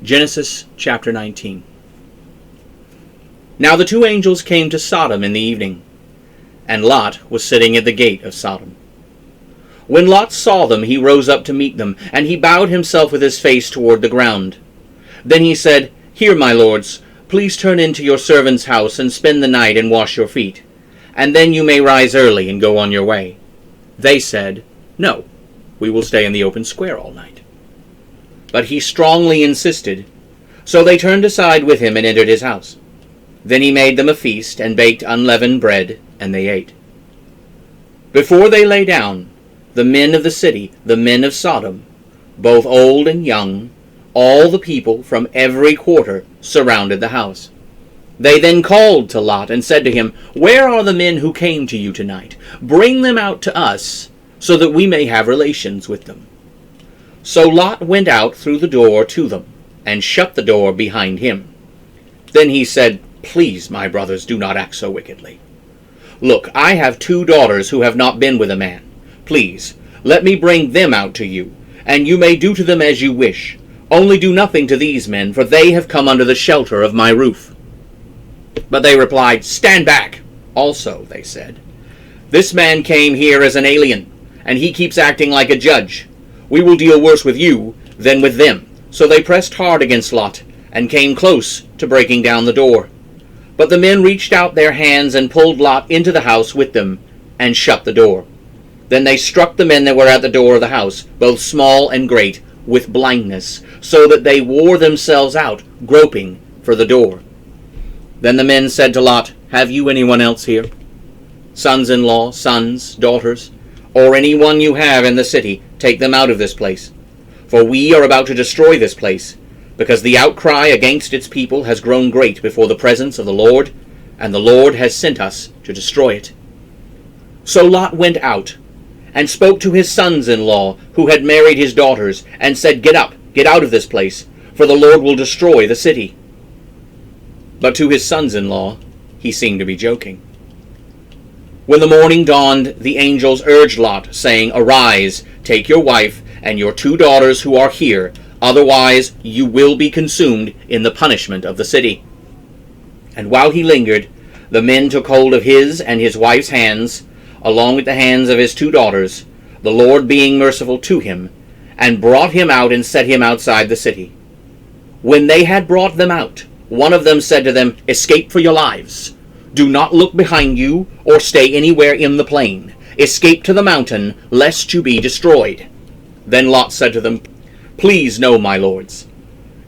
Genesis chapter 19. Now the two angels came to Sodom in the evening, and Lot was sitting at the gate of Sodom. When Lot saw them, he rose up to meet them, and he bowed himself with his face toward the ground. Then he said, "Here, my lords, please turn into your servant's house and spend the night and wash your feet, and then you may rise early and go on your way." They said, "No, we will stay in the open square all night." But he strongly insisted, so they turned aside with him and entered his house. Then he made them a feast and baked unleavened bread, and they ate. Before they lay down, the men of the city, the men of Sodom, both old and young, all the people from every quarter, surrounded the house. They then called to Lot and said to him, "Where are the men who came to you tonight? Bring them out to us, so that we may have relations with them." So Lot went out through the door to them, and shut the door behind him. Then he said, "Please, my brothers, do not act so wickedly. Look, I have 2 daughters who have not been with a man. Please, let me bring them out to you, and you may do to them as you wish. Only do nothing to these men, for they have come under the shelter of my roof." But they replied, "Stand back." Also, they said, "This man came here as an alien, and he keeps acting like a judge. We will deal worse with you than with them." So they pressed hard against Lot, and came close to breaking down the door. But the men reached out their hands and pulled Lot into the house with them, and shut the door. Then they struck the men that were at the door of the house, both small and great, with blindness, so that they wore themselves out, groping for the door. Then the men said to Lot, "Have you anyone else here? Sons-in-law, sons, daughters, or anyone you have in the city, take them out of this place. For we are about to destroy this place, because the outcry against its people has grown great before the presence of the Lord, and the Lord has sent us to destroy it." So Lot went out, and spoke to his sons-in-law, who had married his daughters, and said, "Get up, get out of this place, for the Lord will destroy the city." But to his sons-in-law he seemed to be joking. When the morning dawned, the angels urged Lot, saying, "Arise, take your wife and your 2 daughters who are here, otherwise you will be consumed in the punishment of the city." And while he lingered, the men took hold of his and his wife's hands, along with the hands of his 2 daughters, the Lord being merciful to him, and brought him out and set him outside the city. When they had brought them out, one of them said to them, "Escape for your lives. Do not look behind you, or stay anywhere in the plain. Escape to the mountain, lest you be destroyed." Then Lot said to them, "Please know, my lords,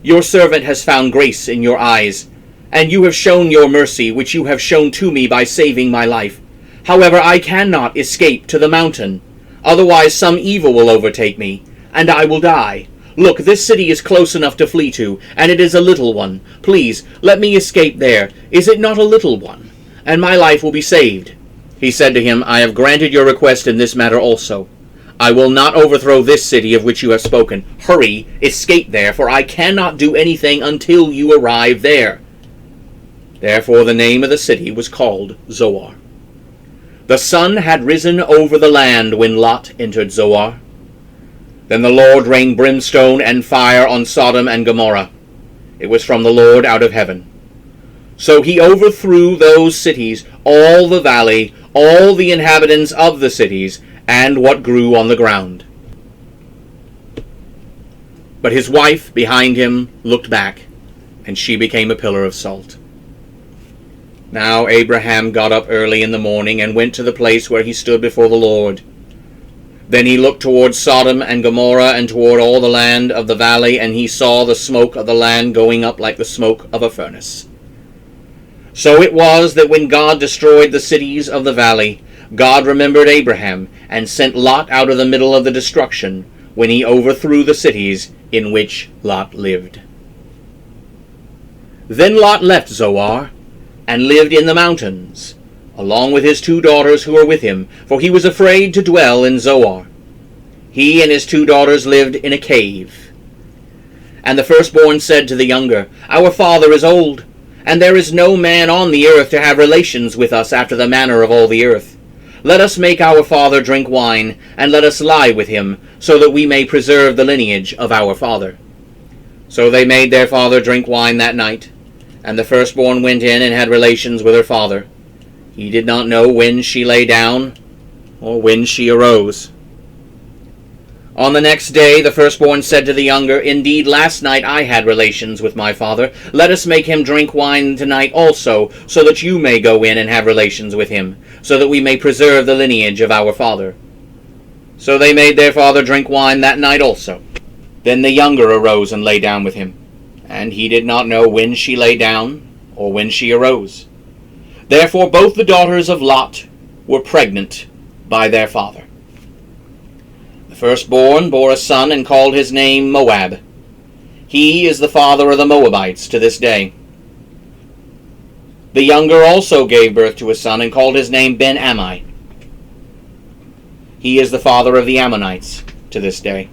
your servant has found grace in your eyes, and you have shown your mercy, which you have shown to me by saving my life. However, I cannot escape to the mountain. Otherwise some evil will overtake me, and I will die. Look, this city is close enough to flee to, and it is a little one. Please, let me escape there. Is it not a little one? And my life will be saved." He said to him, "I have granted your request in this matter also. I will not overthrow this city of which you have spoken. Hurry, escape there, for I cannot do anything until you arrive there." Therefore the name of the city was called Zoar. The sun had risen over the land when Lot entered Zoar. Then the Lord rained brimstone and fire on Sodom and Gomorrah. It was from the Lord out of heaven. So he overthrew those cities, all the valley, all the inhabitants of the cities, and what grew on the ground. But his wife behind him looked back, and she became a pillar of salt. Now Abraham got up early in the morning and went to the place where he stood before the Lord. Then he looked toward Sodom and Gomorrah and toward all the land of the valley, and he saw the smoke of the land going up like the smoke of a furnace. So it was that when God destroyed the cities of the valley, God remembered Abraham, and sent Lot out of the middle of the destruction, when he overthrew the cities in which Lot lived. Then Lot left Zoar, and lived in the mountains, along with his 2 daughters who were with him, for he was afraid to dwell in Zoar. He and his 2 daughters lived in a cave. And the firstborn said to the younger, "Our father is old, and there is no man on the earth to have relations with us after the manner of all the earth. Let us make our father drink wine, and let us lie with him, so that we may preserve the lineage of our father." So they made their father drink wine that night, and the firstborn went in and had relations with her father. He did not know when she lay down or when she arose. On the next day the firstborn said to the younger, Indeed, last night I had relations with my father. Let us make him drink wine tonight also, so that you may go in and have relations with him, so that we may preserve the lineage of our father. So they made their father drink wine that night also. Then the younger arose and lay down with him, and he did not know when she lay down or when she arose. Therefore both the daughters of Lot were pregnant by their father. The firstborn bore a son and called his name Moab. He is the father of the Moabites to this day. The younger also gave birth to a son and called his name Ben-Ammi. He is the father of the Ammonites to this day.